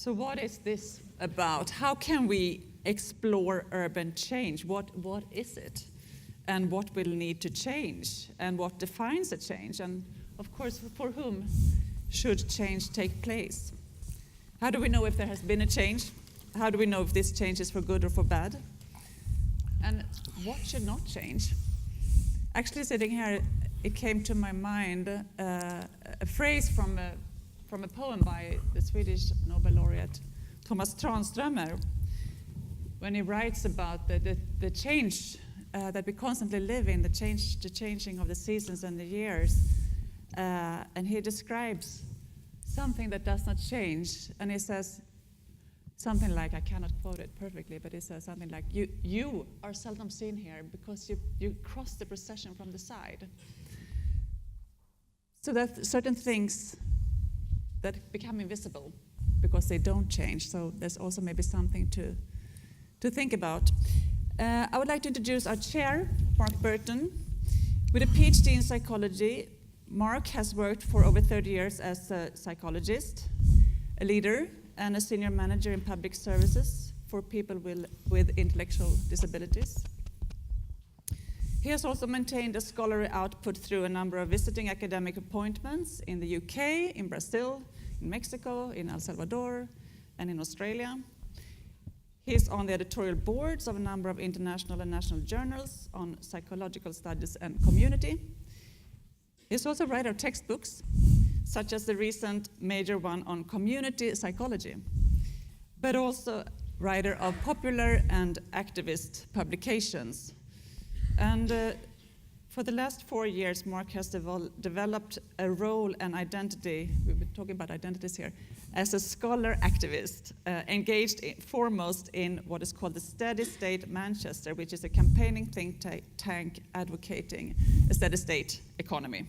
So what is this about? How can we explore urban change? What is it? And what will need to change? And what defines a change? And of course, for whom should change take place? How do we know if there has been a change? How do we know if this change is for good or for bad? And what should not change? Actually, sitting here, it came to my mind a phrase from a poem by the Swedish Nobel laureate Thomas Tranströmer, when he writes about the change that we constantly live in, the changing of the seasons and the years. And he describes something that does not change. And he says something like, I cannot quote it perfectly, but he says something like, you are seldom seen here because you cross the procession from the side. So that certain things that become invisible because they don't change. So there's also maybe something to think about. I would like to introduce our chair, Mark Burton. With a PhD in psychology, Mark has worked for over 30 years as a psychologist, a leader, and a senior manager in public services for people with intellectual disabilities. He has also maintained a scholarly output through a number of visiting academic appointments in the UK, in Brazil, in Mexico, in El Salvador, and in Australia. He is on the editorial boards of a number of international and national journals on psychological studies and community. He is also a writer of textbooks, such as the recent major one on community psychology, but also writer of popular and activist publications. And for the last 4 years, Mark has developed a role and identity, we've been talking about identities here, as a scholar activist, engaged foremost in what is called the Steady State Manchester, which is a campaigning think tank advocating a steady state economy.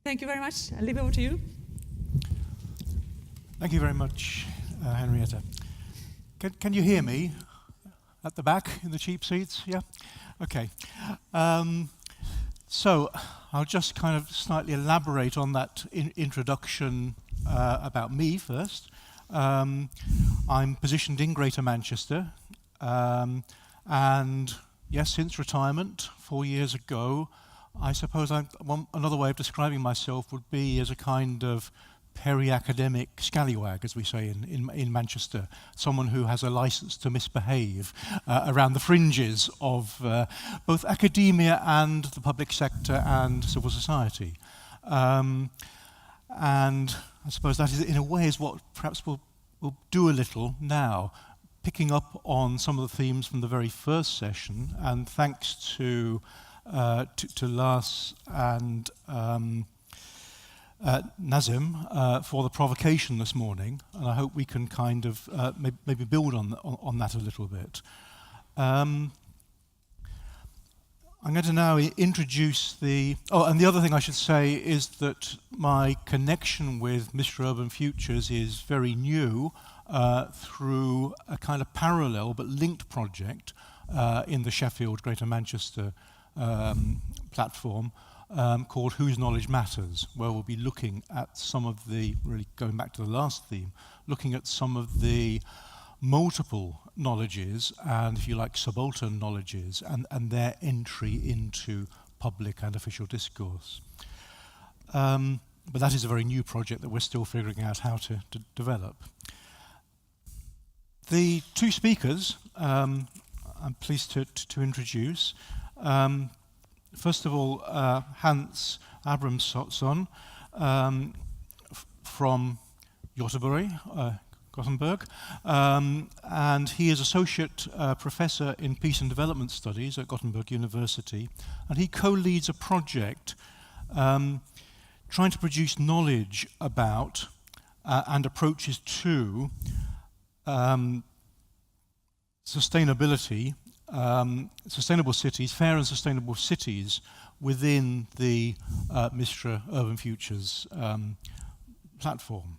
Thank you very much. I'll leave it over to you. Thank you very much, Henrietta. Can you hear me at the back in the cheap seats? Yeah? Okay. So I'll just kind of slightly elaborate on that introduction about me first. I'm positioned in Greater Manchester, and yes, since retirement 4 years ago, I suppose another way of describing myself would be as a kind of peri-academic scallywag, as we say in Manchester, someone who has a license to misbehave around the fringes of both academia and the public sector and civil society. And I suppose that is, in a way, is what perhaps we'll do a little now, picking up on some of the themes from the very first session, and thanks to Lars and Nazim for the provocation this morning, and I hope we can kind of maybe build on that a little bit. I'm going to now introduce and the other thing I should say is that my connection with Mistra Urban Futures is very new through a kind of parallel but linked project in the Sheffield Greater Manchester platform called Whose Knowledge Matters, where we'll be looking at some of the, really going back to the last theme, looking at some of the multiple knowledges and, if you like, subaltern knowledges and their entry into public and official discourse. But that is a very new project that we're still figuring out how to develop. The two speakers I'm pleased to introduce. First of all, Hans Abrahamsson from Gothenburg, and he is Associate Professor in Peace and Development Studies at Gothenburg University, and he co-leads a project trying to produce knowledge about and approaches to sustainability, sustainable cities, fair and sustainable cities within the Mistra Urban Futures platform.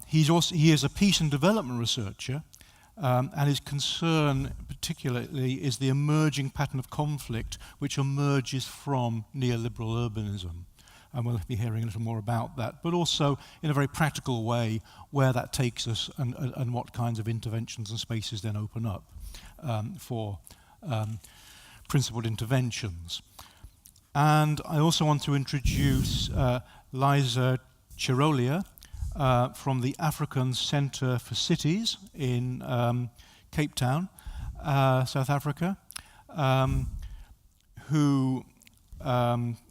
He is a peace and development researcher, and his concern particularly is the emerging pattern of conflict which emerges from neoliberal urbanism. and we'll be hearing a little more about that, but also in a very practical way where that takes us and what kinds of interventions and spaces then open up for principled interventions. And I also want to introduce Liza Cirolia from the African Centre for Cities in Cape Town, South Africa, who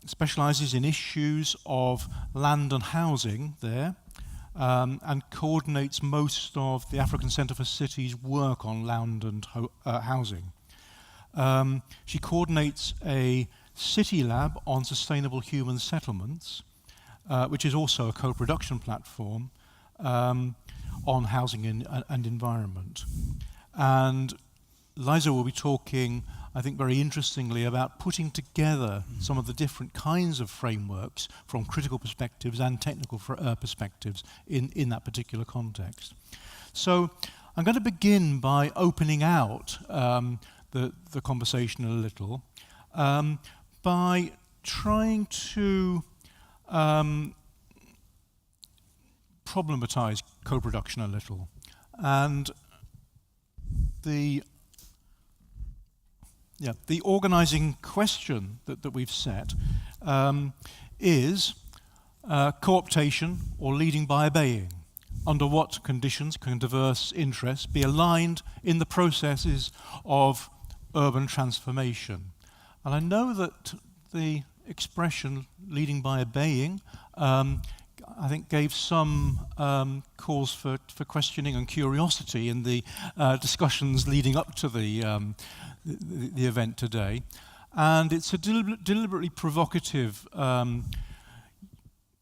specialises in issues of land and housing there, and coordinates most of the African Centre for Cities work on land and housing. She coordinates a city lab on sustainable human settlements, which is also a co-production platform on housing and environment. And Liza will be talking, I think very interestingly, about putting together some of the different kinds of frameworks from critical perspectives and technical perspectives in that particular context. So I'm going to begin by opening out the conversation a little by trying to problematize co-production a little. And the organizing question that we've set is co-optation or leading by obeying. Under what conditions can diverse interests be aligned in the processes of urban transformation? And I know that the expression leading by obeying I think gave some cause for questioning and curiosity in the discussions leading up to the event today. And it's a deliberately provocative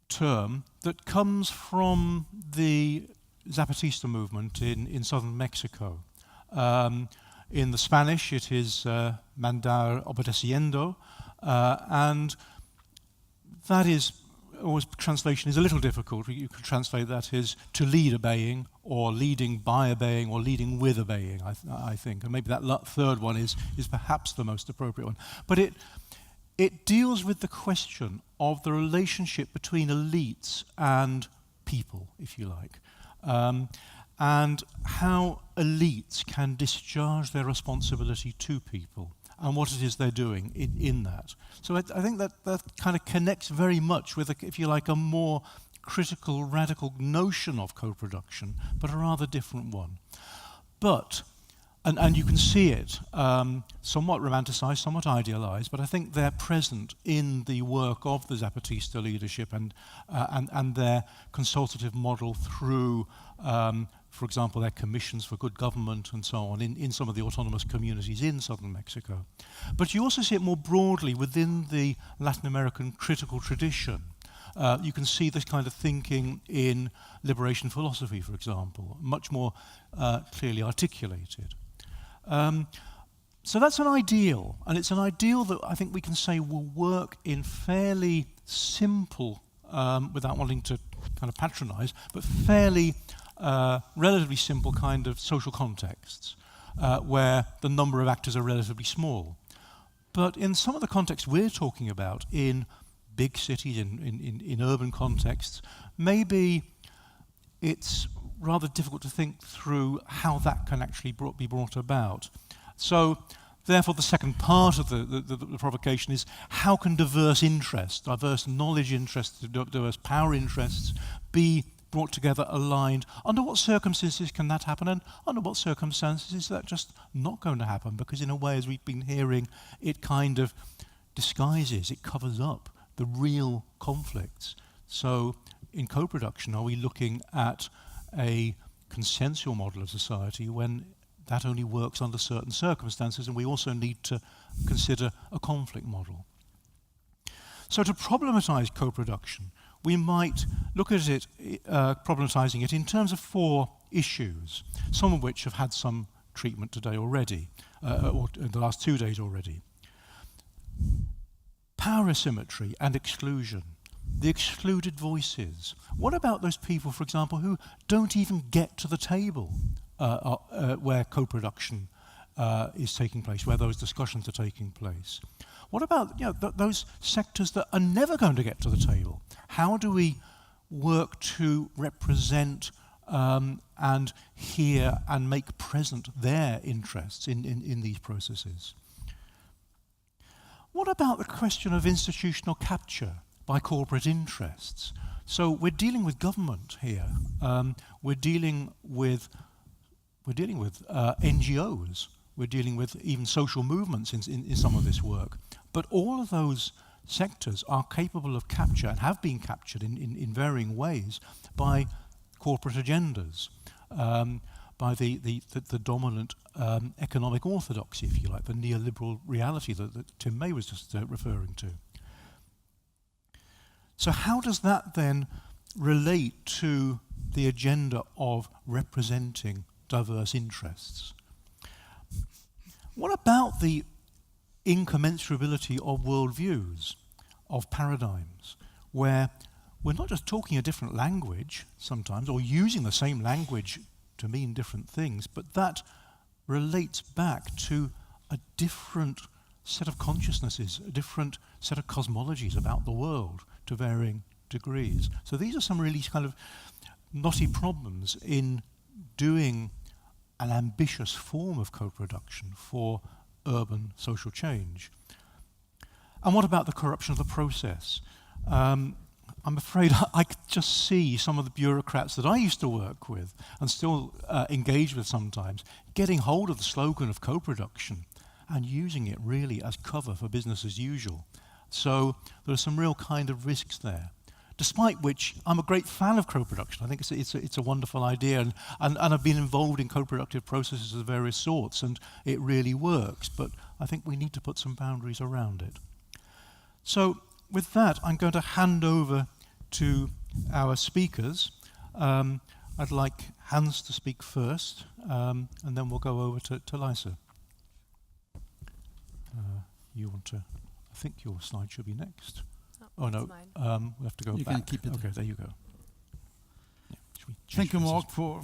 term that comes from the Zapatista movement in southern Mexico. In the Spanish, it is mandar obedeciendo, and that is always, translation is a little difficult. You could translate that as to lead obeying, or leading by obeying, or leading with obeying, I think. And maybe that third one is perhaps the most appropriate one. But it deals with the question of the relationship between elites and people, if you like, and how elites can discharge their responsibility to people, and what it is they're doing in that. So I think that kind of connects very much with, if you like, a more critical, radical notion of co-production, but a rather different one. But, and you can see it somewhat romanticized, somewhat idealized, but I think they're present in the work of the Zapatista leadership and their consultative model through for example, their commissions for good government and so on in some of the autonomous communities in southern Mexico. But you also see it more broadly within the Latin American critical tradition. You can see this kind of thinking in liberation philosophy, for example, much more clearly articulated. So that's an ideal, and it's an ideal that I think we can say will work in fairly simple, without wanting to kind of patronize, but fairly relatively simple kind of social contexts where the number of actors are relatively small. But in some of the contexts we're talking about, in big cities, in urban contexts, maybe it's rather difficult to think through how that can actually be brought about. So therefore the second part of the provocation is, how can diverse interests, diverse knowledge interests, diverse power interests be brought together, aligned? Under what circumstances can that happen, and under what circumstances is that just not going to happen? Because in a way, as we've been hearing, it kind of disguises, it covers up the real conflicts. So in co-production, are we looking at a consensual model of society when that only works under certain circumstances, and we also need to consider a conflict model? So to problematize co-production, we might look at it, problematizing it in terms of 4 issues, some of which have had some treatment today already, or in the last 2 days already. Power asymmetry and exclusion, the excluded voices. What about those people, for example, who don't even get to the table where co-production is taking place, where those discussions are taking place? What about those sectors that are never going to get to the table? How do we work to represent and hear and make present their interests in these processes? What about the question of institutional capture by corporate interests? So we're dealing with government here. We're dealing with NGOs. We're dealing with even social movements in some of this work. But all of those sectors are capable of capture and have been captured in varying ways by corporate agendas, by the dominant economic orthodoxy, if you like, the neoliberal reality that Tim May was just referring to. So how does that then relate to the agenda of representing diverse interests? What about the incommensurability of worldviews, of paradigms, where we're not just talking a different language sometimes, or using the same language to mean different things, but that relates back to a different set of consciousnesses, a different set of cosmologies about the world to varying degrees. So these are some really kind of knotty problems in doing an ambitious form of co-production for urban social change. And what about the corruption of the process? I'm afraid I could just see some of the bureaucrats that I used to work with and still engage with sometimes getting hold of the slogan of co-production and using it really as cover for business as usual. So there are some real kind of risks there. Despite which, I'm a great fan of co-production. I think it's a wonderful idea, and I've been involved in co-productive processes of various sorts, and it really works, but I think we need to put some boundaries around it. So with that, I'm going to hand over to our speakers. I'd like Hans to speak first, and then we'll go over to Liza. You want to, I think your slide should be next. Oh no, we have to go back. You can keep it. Okay, there you go. Yeah, Thank you, Mark, for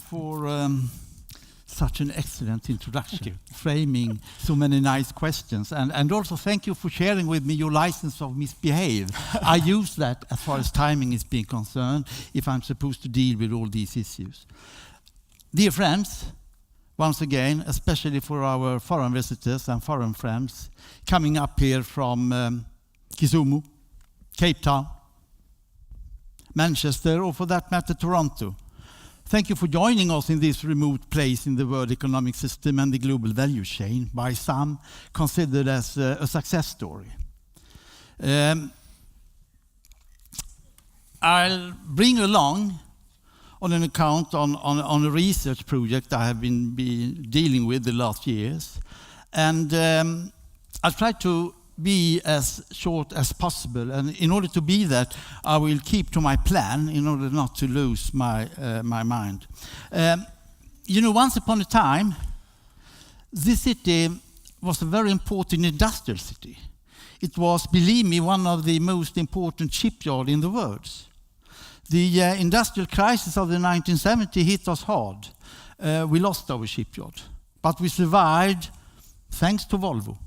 such an excellent introduction, framing so many nice questions. And also thank you for sharing with me your license of misbehave. I use that as far as timing is being concerned, if I'm supposed to deal with all these issues. Dear friends, once again, especially for our foreign visitors and foreign friends, coming up here from Kisumu, Cape Town, Manchester, or for that matter, Toronto. Thank you for joining us in this remote place in the world economic system and the global value chain, by some considered as a success story. I'll bring along on an account on a research project I have been dealing with the last years. And I'll try to be as short as possible, and in order to be that, I will keep to my plan in order not to lose my mind. Once upon a time, this city was a very important industrial city. It was, believe me, one of the most important shipyards in the world. The industrial crisis of the 1970s hit us hard. We lost our shipyard, but we survived thanks to Volvo.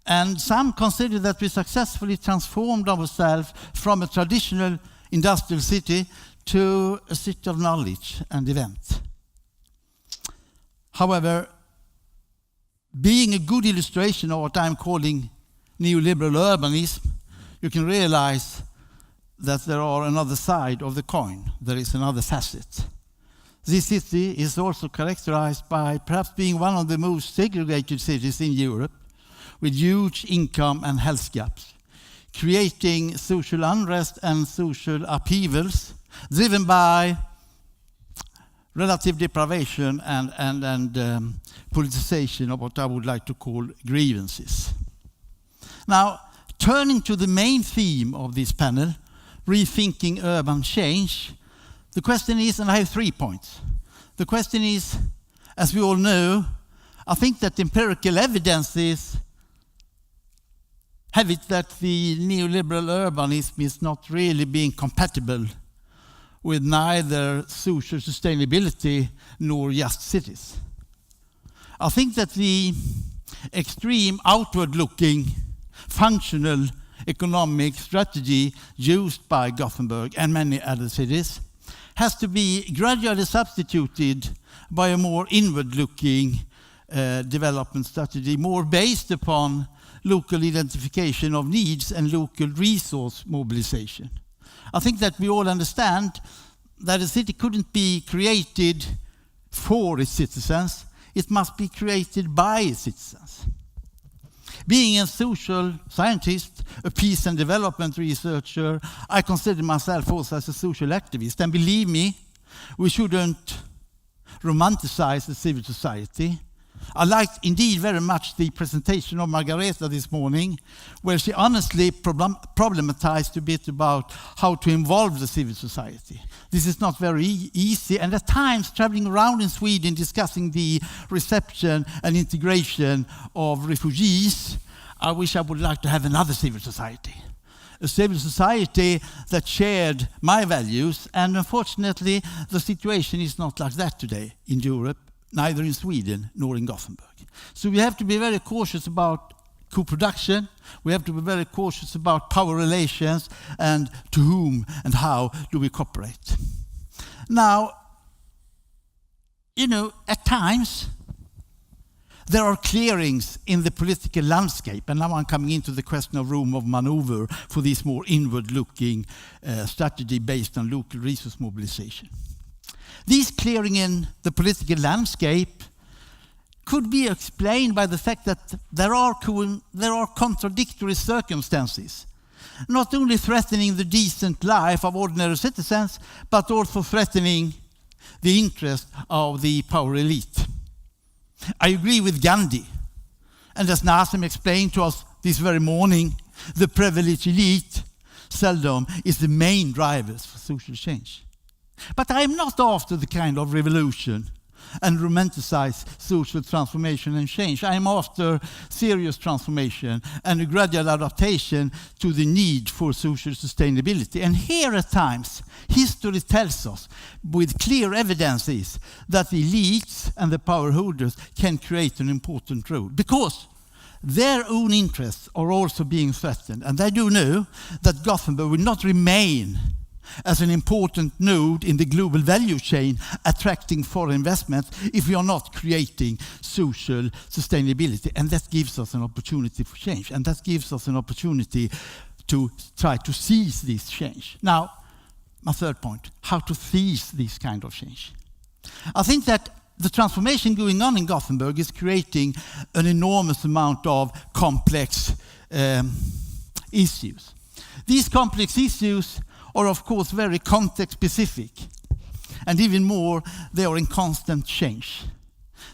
And some consider that we successfully transformed ourselves from a traditional industrial city to a city of knowledge and event. However, being a good illustration of what I'm calling neoliberal urbanism, you can realize that there are another side of the coin. There is another facet. This city is also characterized by perhaps being one of the most segregated cities in Europe, with huge income and health gaps, creating social unrest and social upheavals driven by relative deprivation and politicization of what I would like to call grievances. Now, turning to the main theme of this panel, rethinking urban change, the question is, and I have 3 points. The question is, as we all know, I think that empirical evidence have it that the neoliberal urbanism is not really being compatible with neither social sustainability nor just cities. I think that the extreme outward-looking functional economic strategy used by Gothenburg and many other cities has to be gradually substituted by a more inward-looking development strategy, more based upon local identification of needs and local resource mobilization. I think that we all understand that a city couldn't be created for its citizens, it must be created by its citizens. Being a social scientist, a peace and development researcher, I consider myself also as a social activist. And believe me, we shouldn't romanticize the civil society. I liked indeed very much the presentation of Margareta this morning, where she honestly problematized a bit about how to involve the civil society. This is not very easy, and at times traveling around in Sweden discussing the reception and integration of refugees, I wish I would like to have another civil society. A civil society that shared my values, and unfortunately the situation is not like that today in Europe, neither in Sweden nor in Gothenburg. So we have to be very cautious about co-production, we have to be very cautious about power relations, and to whom and how do we cooperate. Now, at times there are clearings in the political landscape, and now I'm coming into the question of room of maneuver for this more inward-looking strategy based on local resource mobilization. These clearing in the political landscape could be explained by the fact that there are contradictory circumstances, not only threatening the decent life of ordinary citizens, but also threatening the interest of the power elite. I agree with Gandhi, and as Nassim explained to us this very morning, the privileged elite seldom is the main drivers for social change. But I am not after the kind of revolution and romanticize social transformation and change. I am after serious transformation and a gradual adaptation to the need for social sustainability. And here at times, history tells us with clear evidences that the elites and the power holders can create an important role, because their own interests are also being threatened. And they do know that Gothenburg will not remain as an important node in the global value chain, attracting foreign investments, if we are not creating social sustainability. And that gives us an opportunity for change. And that gives us an opportunity to try to seize this change. Now, my third point, how to seize this kind of change. I think that the transformation going on in Gothenburg is creating an enormous amount of complex issues. These complex issues are of course very context specific, and even more, they are in constant change.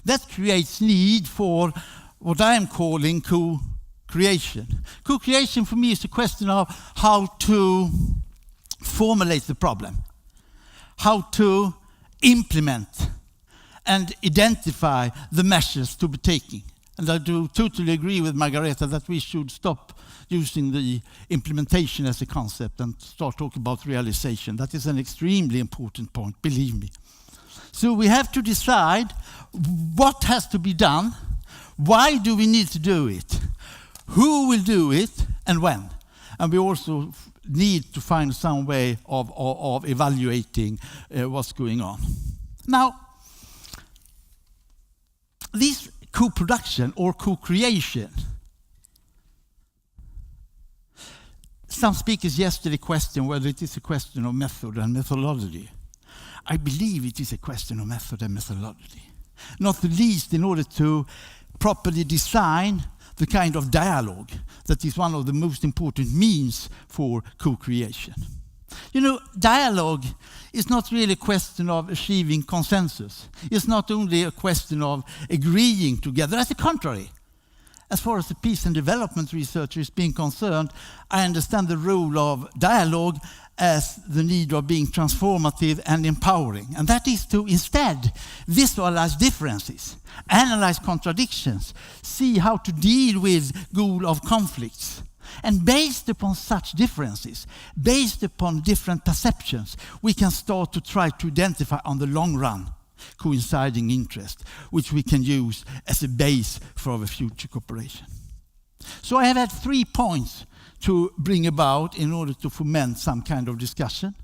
That creates need for what I am calling co-creation. Co-creation for me is a question of how to formulate the problem, how to implement and identify the measures to be taken. And I do totally agree with Margareta that we should stop using the implementation as a concept and start talking about realization. That is an extremely important point, believe me. So we have to decide what has to be done, why do we need to do it, who will do it, and when. And we also need to find some way of evaluating what's going on. Now, this co-production or co-creation, some speakers yesterday questioned whether it is a question of method and methodology. I believe it is a question of method and methodology, not the least in order to properly design the kind of dialogue that is one of the most important means for co-creation. Dialogue is not really a question of achieving consensus. It's not only a question of agreeing together. As the contrary, as far as the peace and development researcher is being concerned, I understand the role of dialogue as the need of being transformative and empowering. And that is to instead visualize differences, analyze contradictions, see how to deal with goal of conflicts. And based upon such differences, based upon different perceptions, we can start to try to identify on the long run coinciding interest, which we can use as a base for our future cooperation. So I have had 3 points to bring about in order to foment some kind of discussion.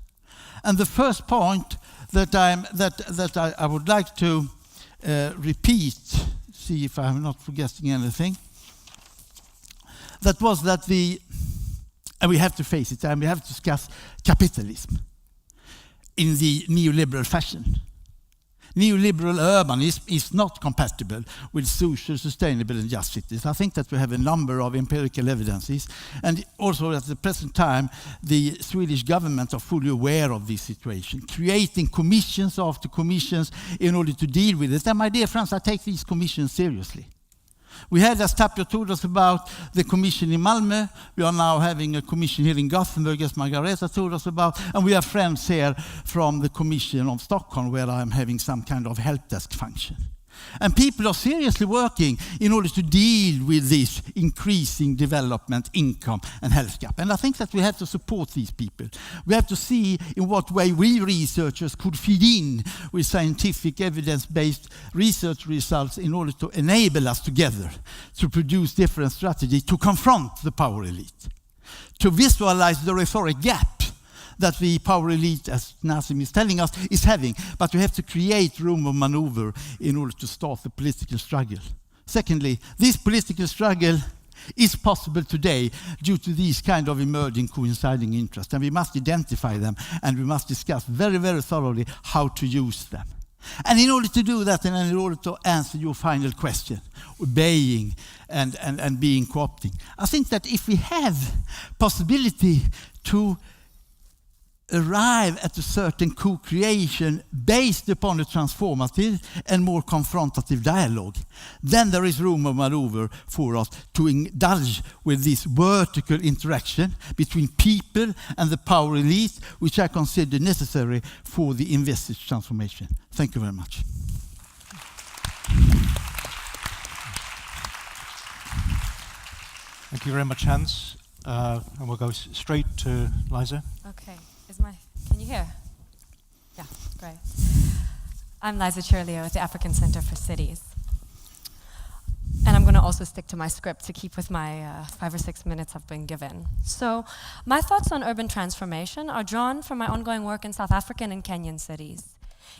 And the first point that I would like to repeat, see if I'm not forgetting anything, that was that and we have to face it, and we have to discuss capitalism in the neoliberal fashion. Neoliberal urbanism is not compatible with social, sustainable and just cities. I think that we have a number of empirical evidences, and also at the present time the Swedish government are fully aware of this situation, creating commissions after commissions in order to deal with it. And my dear friends, I take these commissions seriously. We had, as Tapio told us about, the commission in Malmö. We are now having a commission here in Gothenburg, as Margareta told us about. And we have friends here from the commission of Stockholm, where I'm having some kind of help desk function. And people are seriously working in order to deal with this increasing development, income and health gap. And I think that we have to support these people. We have to see in what way we researchers could feed in with scientific evidence-based research results in order to enable us together to produce different strategies to confront the power elite, to visualize the rhetoric gap that the power elite, as Nazim is telling us, is having. But we have to create room of maneuver in order to start the political struggle. Secondly, this political struggle is possible today due to these kind of emerging coinciding interests. And we must identify them, and we must discuss very, very thoroughly how to use them. And in order to do that, and in order to answer your final question, obeying and being co-opting, I think that if we have possibility to arrive at a certain co-creation based upon a transformative and more confrontative dialogue, then there is room of maneuver for us to indulge with this vertical interaction between people and the power elite, which I consider necessary for the envisaged transformation. Thank you very much. Thank you very much, Hans. And we'll go straight to Liza. Okay. Can you hear? Yeah, great. I'm Liza Cirolia with the African Center for Cities. And I'm going to also stick to my script to keep with my 5 or 6 minutes I've been given. So my thoughts on urban transformation are drawn from my ongoing work in South African and Kenyan cities.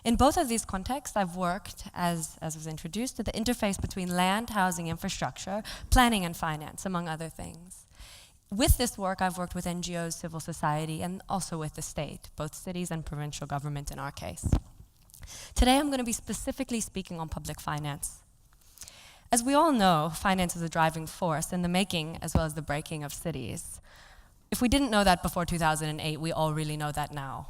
In both of these contexts, I've worked, as was introduced, at the interface between land, housing, infrastructure, planning and finance, among other things. With this work, I've worked with NGOs, civil society, and also with the state, both cities and provincial government in our case. Today, I'm going to be specifically speaking on public finance. As we all know, finance is a driving force in the making as well as the breaking of cities. If we didn't know that before 2008, we all really know that now.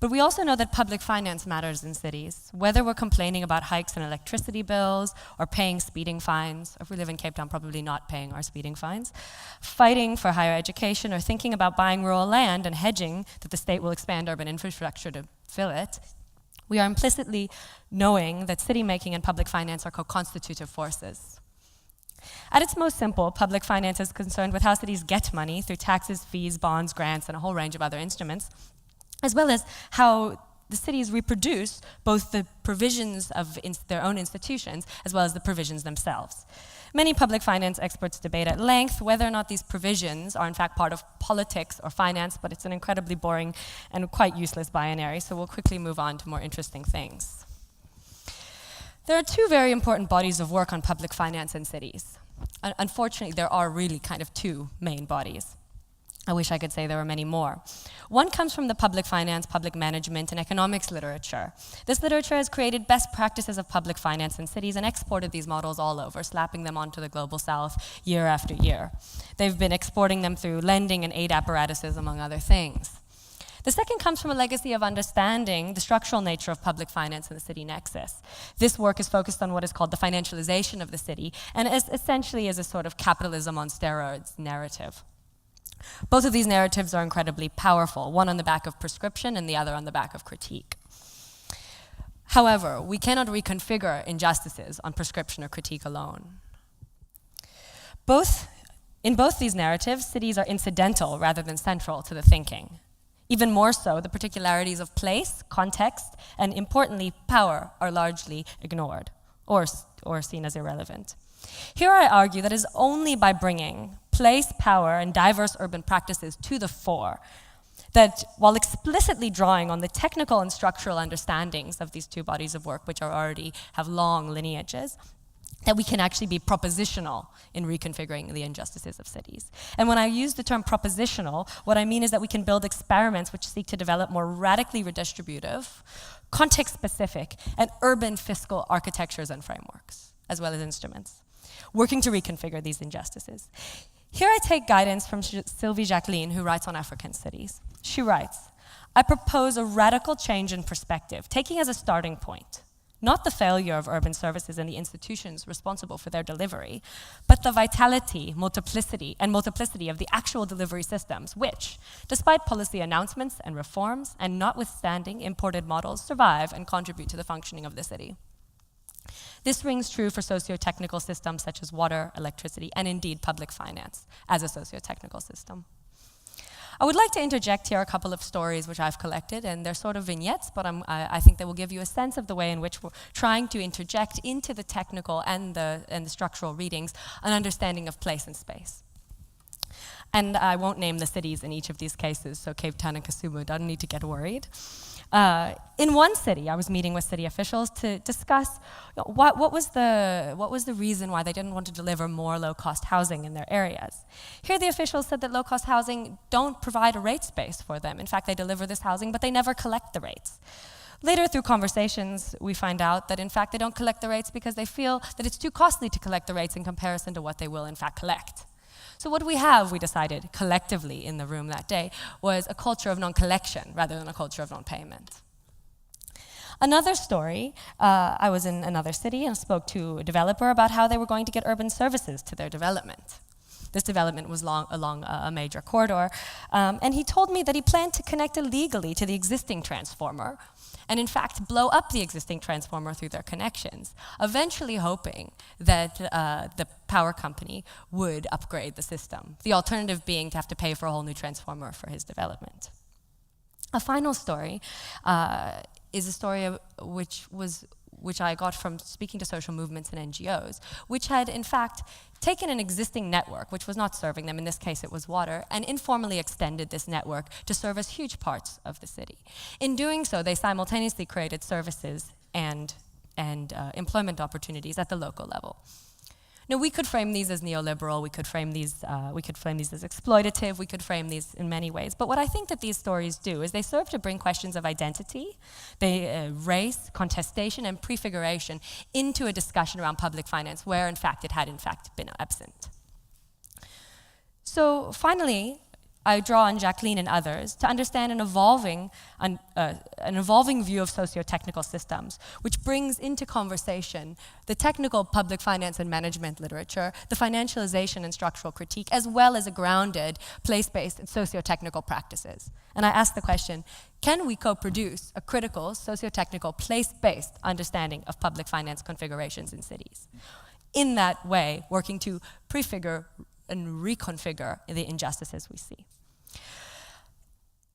But we also know that public finance matters in cities, whether we're complaining about hikes in electricity bills or paying speeding fines, or if we live in Cape Town, probably not paying our speeding fines, fighting for higher education, or thinking about buying rural land and hedging that the state will expand urban infrastructure to fill it. We are implicitly knowing that city making and public finance are co-constitutive forces. At its most simple, public finance is concerned with how cities get money through taxes, fees, bonds, grants, and a whole range of other instruments, as well as how the cities reproduce both the provisions of their own institutions as well as the provisions themselves. Many public finance experts debate at length whether or not these provisions are in fact part of politics or finance, but it's an incredibly boring and quite useless binary, so we'll quickly move on to more interesting things. There are 2 very important bodies of work on public finance in cities. Unfortunately, there are really kind of 2 main bodies. I wish I could say there were many more. One comes from the public finance, public management, and economics literature. This literature has created best practices of public finance in cities and exported these models all over, slapping them onto the global south year after year. They've been exporting them through lending and aid apparatuses, among other things. The second comes from a legacy of understanding the structural nature of public finance in the city nexus. This work is focused on what is called the financialization of the city, and essentially is a sort of capitalism on steroids narrative. Both of these narratives are incredibly powerful, one on the back of prescription and the other on the back of critique. However, we cannot reconfigure injustices on prescription or critique alone. In both these narratives, cities are incidental rather than central to the thinking. Even more so, the particularities of place, context, and importantly, power are largely ignored or seen as irrelevant. Here I argue that it is only by bringing place, power, and diverse urban practices to the fore that, while explicitly drawing on the technical and structural understandings of these two bodies of work, which already have long lineages, that we can actually be propositional in reconfiguring the injustices of cities. And when I use the term propositional, what I mean is that we can build experiments which seek to develop more radically redistributive, context-specific, and urban fiscal architectures and frameworks, as well as instruments, working to reconfigure these injustices. Here I take guidance from Sylvie Jacqueline, who writes on African cities. She writes, "I propose a radical change in perspective, taking as a starting point not the failure of urban services and the institutions responsible for their delivery, but the vitality, multiplicity of the actual delivery systems, which, despite policy announcements and reforms, and notwithstanding imported models, survive and contribute to the functioning of the city." This rings true for socio-technical systems such as water, electricity, and indeed public finance as a socio-technical system. I would like to interject here a couple of stories which I've collected, and they're sort of vignettes, but I think they will give you a sense of the way in which we're trying to interject into the technical and the structural readings an understanding of place and space. And I won't name the cities in each of these cases, so Cape Town and Kisumu don't need to get worried. In one city, I was meeting with city officials to discuss what was the reason why they didn't want to deliver more low-cost housing in their areas. Here the officials said that low-cost housing don't provide a rate space for them. In fact, they deliver this housing, but they never collect the rates. Later, through conversations, we find out that in fact they don't collect the rates because they feel that it's too costly to collect the rates in comparison to what they will in fact collect. So what we decided collectively in the room that day, was a culture of non-collection rather than a culture of non-payment. Another story, I was in another city and spoke to a developer about how they were going to get urban services to their development. This development was along a major corridor, and he told me that he planned to connect illegally to the existing transformer, and in fact blow up the existing transformer through their connections, eventually hoping that the power company would upgrade the system, the alternative being to have to pay for a whole new transformer for his development. A final story is a story which I got from speaking to social movements and NGOs, which had in fact taken an existing network, which was not serving them, in this case it was water, and informally extended this network to service huge parts of the city. In doing so, they simultaneously created services and employment opportunities at the local level. Now, we could frame these as neoliberal, we could frame these as exploitative, we could frame these in many ways. But what I think that these stories do is they serve to bring questions of identity, race, contestation, and prefiguration into a discussion around public finance, where in fact it had in fact been absent. So finally, I draw on Jacqueline and others to understand an evolving view of socio-technical systems, which brings into conversation the technical public finance and management literature, the financialization and structural critique, as well as a grounded, place-based and socio-technical practices. And I ask the question, can we co-produce a critical, socio-technical, place-based understanding of public finance configurations in cities? In that way, working to prefigure and reconfigure the injustices we see.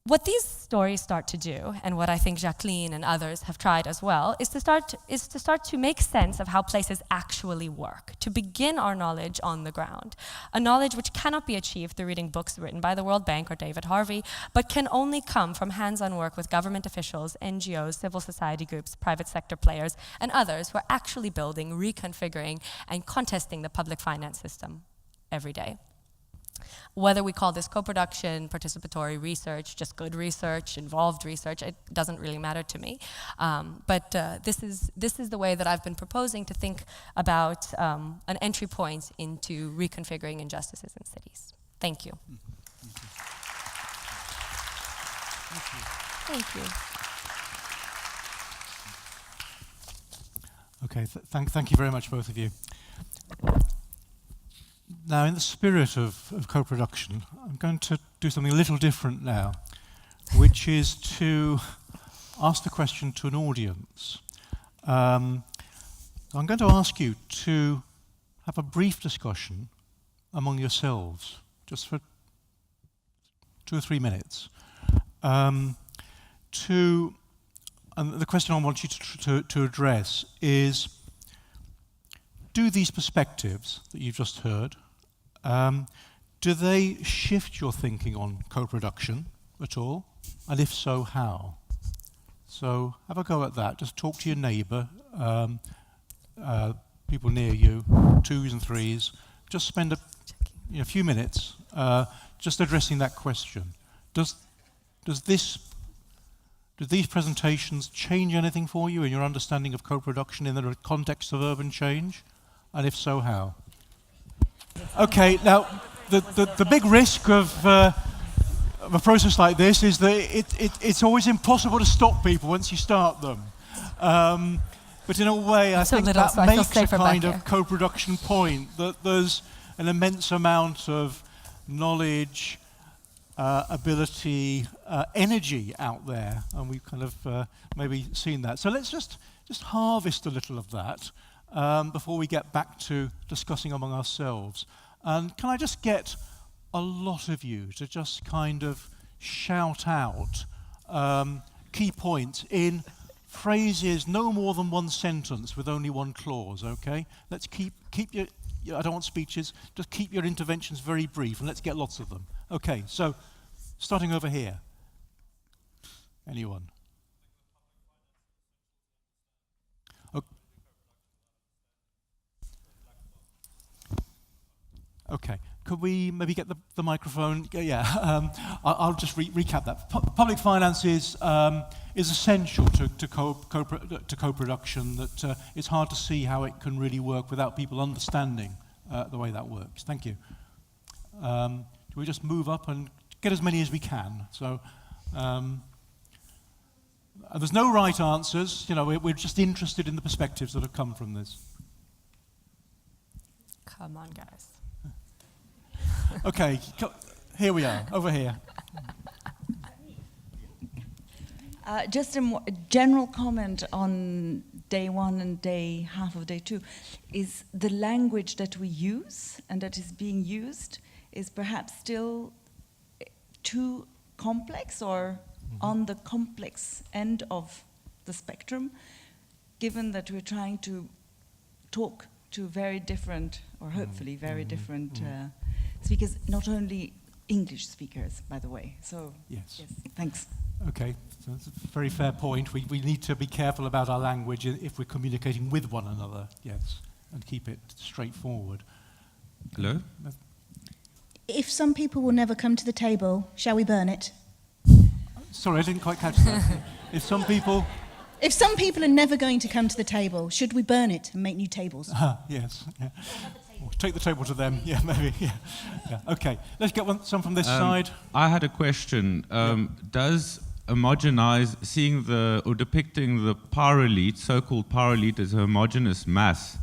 What these stories start to do, and what I think Jacqueline and others have tried as well, is to start to make sense of how places actually work, to begin our knowledge on the ground, a knowledge which cannot be achieved through reading books written by the World Bank or David Harvey, but can only come from hands-on work with government officials, NGOs, civil society groups, private sector players, and others who are actually building, reconfiguring, and contesting the public finance system every day. Whether we call this co-production, participatory research, just good research, involved research, it doesn't really matter to me. But this is the way that I've been proposing to think about an entry point into reconfiguring injustices in cities. Thank you. Thank you. Okay, thank you very much, both of you. Now, in the spirit of co-production, I'm going to do something a little different now, which is to ask the question to an audience. I'm going to ask you to have a brief discussion among yourselves, just for 2 or 3 minutes. And the question I want you to address is, do these perspectives that you've just heard, do they shift your thinking on co-production at all? And if so, how? So have a go at that. Just talk to your neighbour, people near you, 2s and 3s. Just spend a few minutes just addressing that question. Do these presentations change anything for you in your understanding of co-production in the context of urban change? And if so, how? Okay, now the big risk of a process like this is that it's always impossible to stop people once you start them. But in a way, I think that makes a kind of co-production point, that there's an immense amount of knowledge, ability, energy out there, and we've kind of maybe seen that. So let's just harvest a little of that before we get back to discussing among ourselves. And can I just get a lot of you to just kind of shout out key points in phrases no more than one sentence with only one clause, okay? Let's keep your, I don't want speeches, just keep your interventions very brief and let's get lots of them. Okay, so starting over here. Anyone? Okay, could we maybe get the microphone? Yeah, I'll just recap that. Public finance is essential to co-production, that it's hard to see how it can really work without people understanding the way that works. Thank you. Do we just move up and get as many as we can? So there's no right answers. You know, we're just interested in the perspectives that have come from this. Come on, guys. Okay, here we are, over here. Just a general comment on day 1 and half of day 2 is the language that we use and that is being used is perhaps still too complex or on the complex end of the spectrum, given that we're trying to talk to very different, or hopefully very different speakers, not only English speakers, by the way. So, yes, thanks. Okay, so that's a very fair point. We need to be careful about our language if we're communicating with one another, yes, and keep it straightforward. Hello? If some people will never come to the table, shall we burn it? Sorry, I didn't quite catch that. If some people are never going to come to the table, should we burn it and make new tables? Yes. Yeah. Take the table to them. Yeah, maybe. Yeah. Okay. Let's get some from this side. I had a question. Does seeing or depicting the power elite, so-called power elite, as a homogeneous mass,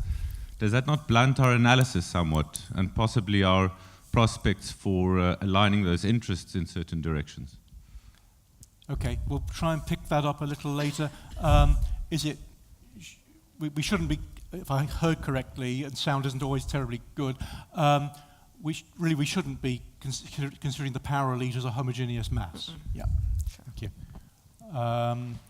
does that not blunt our analysis somewhat and possibly our prospects for aligning those interests in certain directions? Okay, we'll try and pick that up a little later. We shouldn't be, if I heard correctly, and sound isn't always terribly good, we shouldn't be considering the power elite as a homogeneous mass. Yeah, sure. Thank you.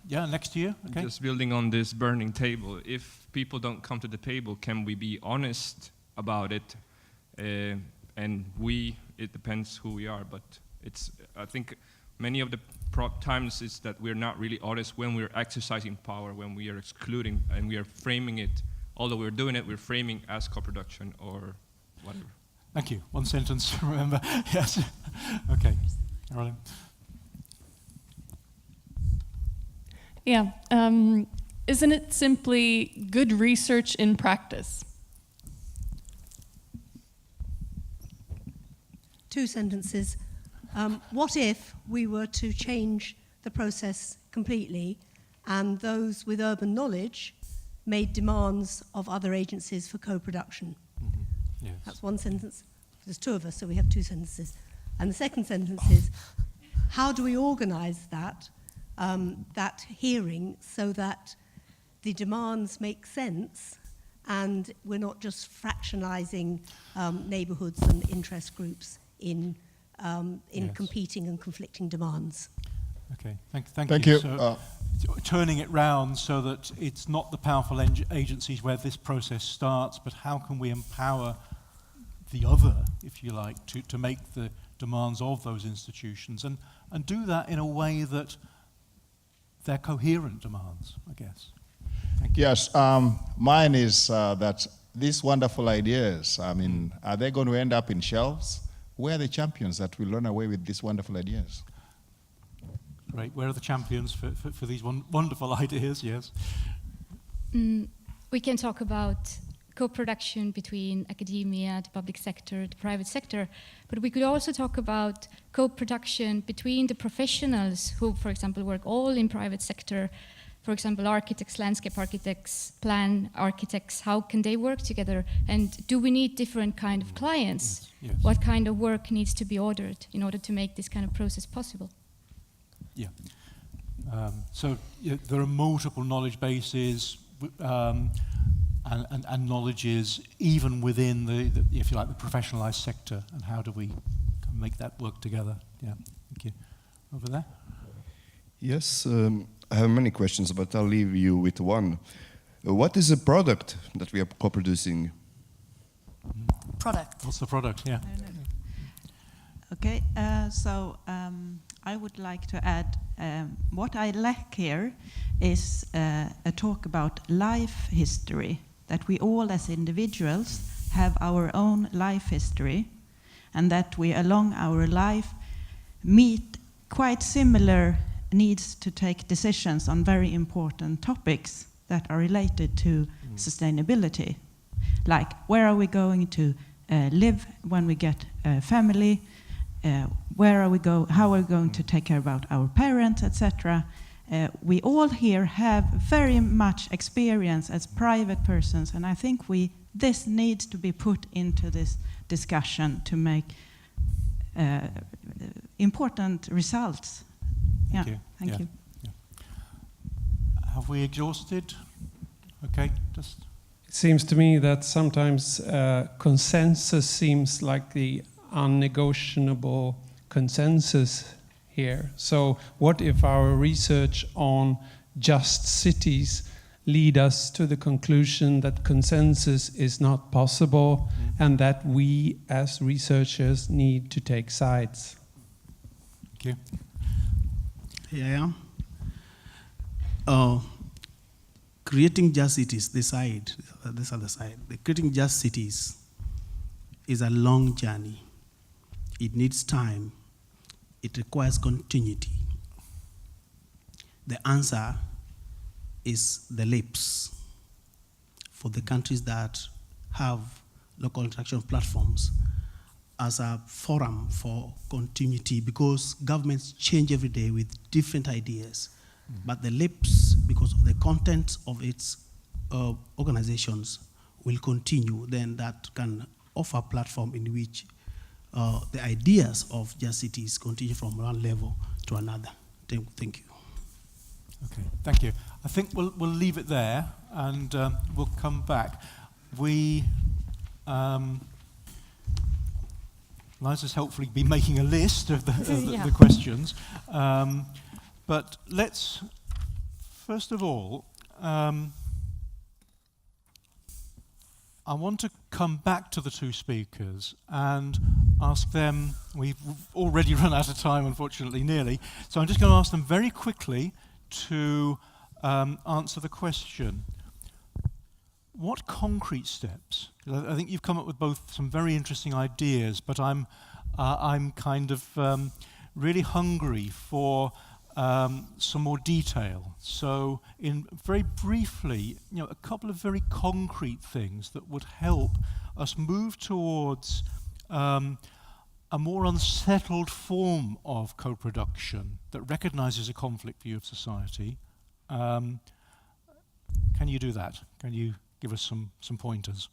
Yeah, next year. Okay. Just building on this burning table, if people don't come to the table, can we be honest about it? And it depends who we are, but I think many of the times is that we're not really honest when we're exercising power, when we are excluding, and we are framing it, although we're doing it, we're framing as co-production or whatever. Thank you. One sentence, remember. Yes. Okay. Caroline. Yeah. Isn't it simply good research in practice? 2 sentences. What if we were to change the process completely and those with urban knowledge made demands of other agencies for co-production? Yes. That's 1 sentence. There's 2 of us, so we have 2 sentences. And the second sentence is, how do we organize that hearing so that the demands make sense and we're not just fractionalizing neighborhoods and interest groups in Yes. competing and conflicting demands? Okay, thank Thank you. you. So, turning it round so that it's not the powerful agencies where this process starts, but how can we empower the other, if you like, to make the demands of those institutions and do that in a way that they're coherent demands, I guess. Thank you. Yes, mine is that these wonderful ideas, I mean, are they going to end up in shelves? Where are the champions that will run away with these wonderful ideas? Great. Where are the champions for these wonderful ideas? Yes. We can talk about co-production between academia, the public sector, the private sector, but we could also talk about co-production between the professionals who, for example, work all in private sector. For example, architects, landscape architects, plan architects, how can they work together? And do we need different kind of clients? Yes. What kind of work needs to be ordered in order to make this kind of process possible? Yeah. So there are multiple knowledge bases and knowledges even within the, if you like, the professionalized sector, and how do we make that work together? Yeah, thank you. Over there. Yes, I have many questions, but I'll leave you with one. What is the product that we are co-producing? Product. What's the product? Yeah. Okay, I would like to add what I lack here is a talk about life history, that we all as individuals have our own life history, and that we along our life meet quite similar needs to take decisions on very important topics that are related to sustainability, like where are we going to live when we get a family, where are we how are we going to take care about our parents, etc. We all here have very much experience as private persons, and I think this needs to be put into this discussion to make important results. Thank you. Thank you. Yeah. Have we exhausted? Okay, just. It seems to me that sometimes consensus seems like the unnegotiable consensus here. So what if our research on just cities lead us to the conclusion that consensus is not possible and that we as researchers need to take sides? Thank you. Yeah. Creating just cities, this other side, creating just cities is a long journey. It needs time. It requires continuity. The answer is the LIPS for the countries that have local interaction platforms as a forum for continuity, because governments change every day with different ideas. But the LIPS, because of the content of its organizations, will continue. Then that can offer a platform in which the ideas of just cities continue from one level to another. Thank you. Okay, thank you. I think we'll leave it there, and we'll come back. Liza's hopefully been making a list of the questions. But let's, first of all, I want to come back to the two speakers and ask them, we've already run out of time, unfortunately, nearly, so I'm just going to ask them very quickly to answer the question. What concrete steps? I think you've come up with both some very interesting ideas, but I'm kind of really hungry for some more detail. So, very briefly, a couple of very concrete things that would help us move towards a more unsettled form of co-production that recognizes a conflict view of society. Can you do that? Can you give us some pointers?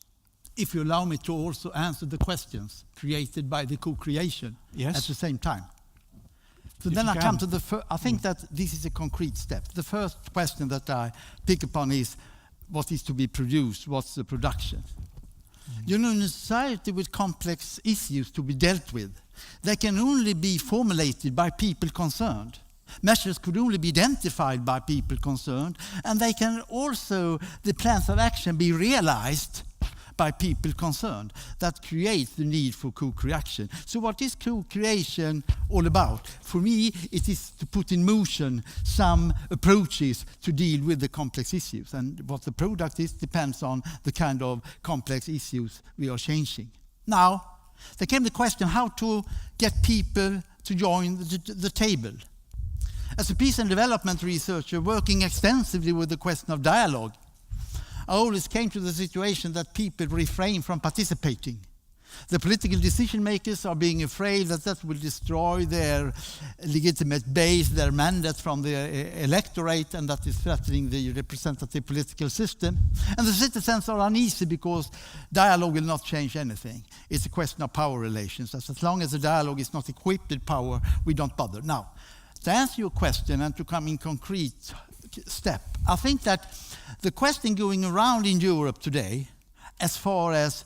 If you allow me to also answer the questions created by the co-creation at the same time. So then I come to I think that this is a concrete step. The first question that I pick upon is, what is to be produced? What's the production? You know, in a society with complex issues to be dealt with, they can only be formulated by people concerned. Measures could only be identified by people concerned, and they can also, the plans of action, be realized by people concerned. That creates the need for co-creation. So what is co-creation all about? For me, it is to put in motion some approaches to deal with the complex issues. And what the product is depends on the kind of complex issues we are changing. Now, there came the question how to get people to join the table. As a peace and development researcher working extensively with the question of dialogue, I always came to the situation that people refrain from participating. The political decision makers are being afraid that that will destroy their legitimate base, their mandate from the electorate, and that is threatening the representative political system. And the citizens are uneasy because dialogue will not change anything. It's a question of power relations. As long as the dialogue is not equipped with power, we don't bother. Now, to answer your question and to come in concrete step, I think that the question going around in Europe today, as far as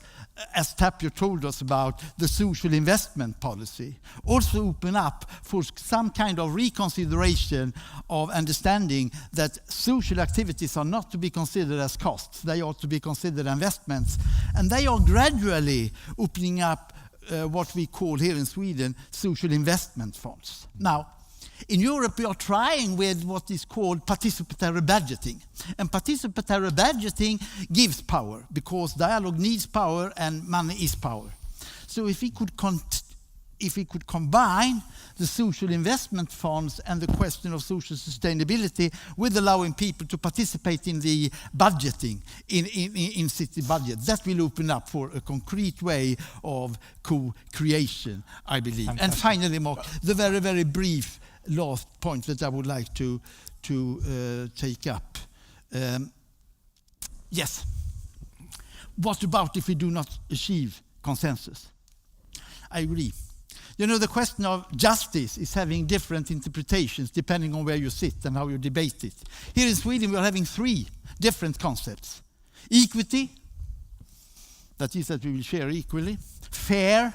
Tapio told us about the social investment policy, also open up for some kind of reconsideration of understanding that social activities are not to be considered as costs, they are to be considered investments. And they are gradually opening up what we call here in Sweden social investment funds. Now, in Europe, we are trying with what is called participatory budgeting. And participatory budgeting gives power, because dialogue needs power and money is power. So if we could combine the social investment funds and the question of social sustainability with allowing people to participate in the budgeting, in city budgets, that will open up for a concrete way of co-creation, I believe. Fantastic. And finally, Mark, the very, very brief last point that I would like to take up. Yes. What about if we do not achieve consensus? I agree. You know, the question of justice is having different interpretations depending on where you sit and how you debate it. Here in Sweden, we are having 3 different concepts. Equity, that is that we will share equally. Fair,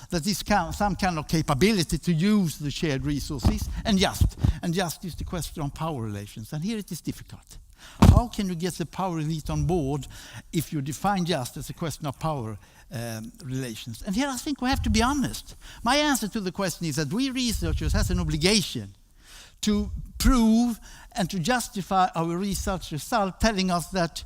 that is some kind of capability to use the shared resources, and just. And just is the question on power relations. And here it is difficult. How can you get the power elite on board if you define just as a question of power relations? And here I think we have to be honest. My answer to the question is that we researchers have an obligation to prove and to justify our research result, telling us that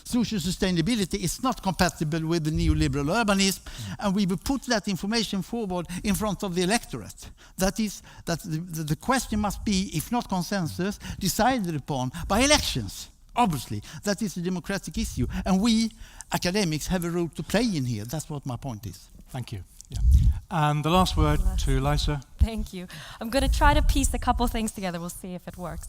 social sustainability is not compatible with the neoliberal urbanism, and we will put that information forward in front of the electorate. That is, that the question must be, if not consensus, decided upon by elections. Obviously, that is a democratic issue, and we academics have a role to play in here. That's what my point is. Thank you. Yeah. And the last word to Liza. Thank you. I'm going to try to piece a couple things together. We'll see if it works.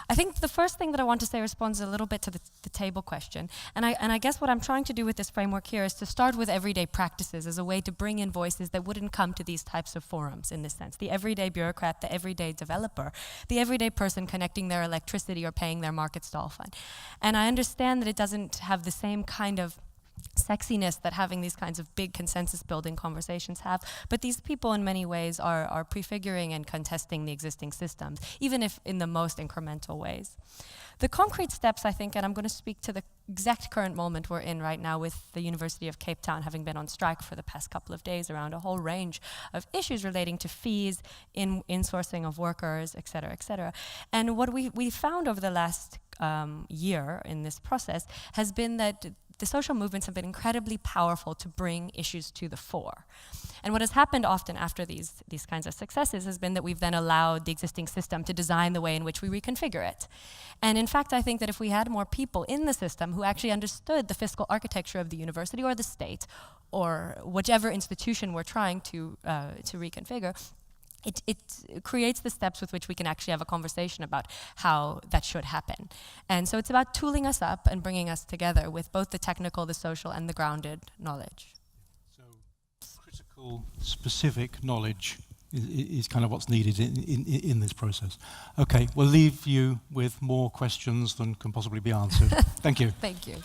I think the first thing that I want to say responds a little bit to the table question. And I guess what I'm trying to do with this framework here is to start with everyday practices as a way to bring in voices that wouldn't come to these types of forums in this sense. The everyday bureaucrat, the everyday developer, the everyday person connecting their electricity or paying their market stall fund. And I understand that it doesn't have the same kind of sexiness that having these kinds of big consensus building conversations have, but these people in many ways are prefiguring and contesting the existing systems, even if in the most incremental ways. The concrete steps, I think, and I'm going to speak to the exact current moment we're in right now with the University of Cape Town having been on strike for the past couple of days around a whole range of issues relating to fees, insourcing of workers, et cetera, et cetera. And what we found over the last year in this process has been that the social movements have been incredibly powerful to bring issues to the fore. And what has happened often after these kinds of successes has been that we've then allowed the existing system to design the way in which we reconfigure it. And in fact, I think that if we had more people in the system who actually understood the fiscal architecture of the university or the state or whichever institution we're trying to reconfigure, it creates the steps with which we can actually have a conversation about how that should happen. And so it's about tooling us up and bringing us together with both the technical, the social, and the grounded knowledge. So critical, specific knowledge is kind of what's needed in this process. Okay, we'll leave you with more questions than can possibly be answered. Thank you. Thank you.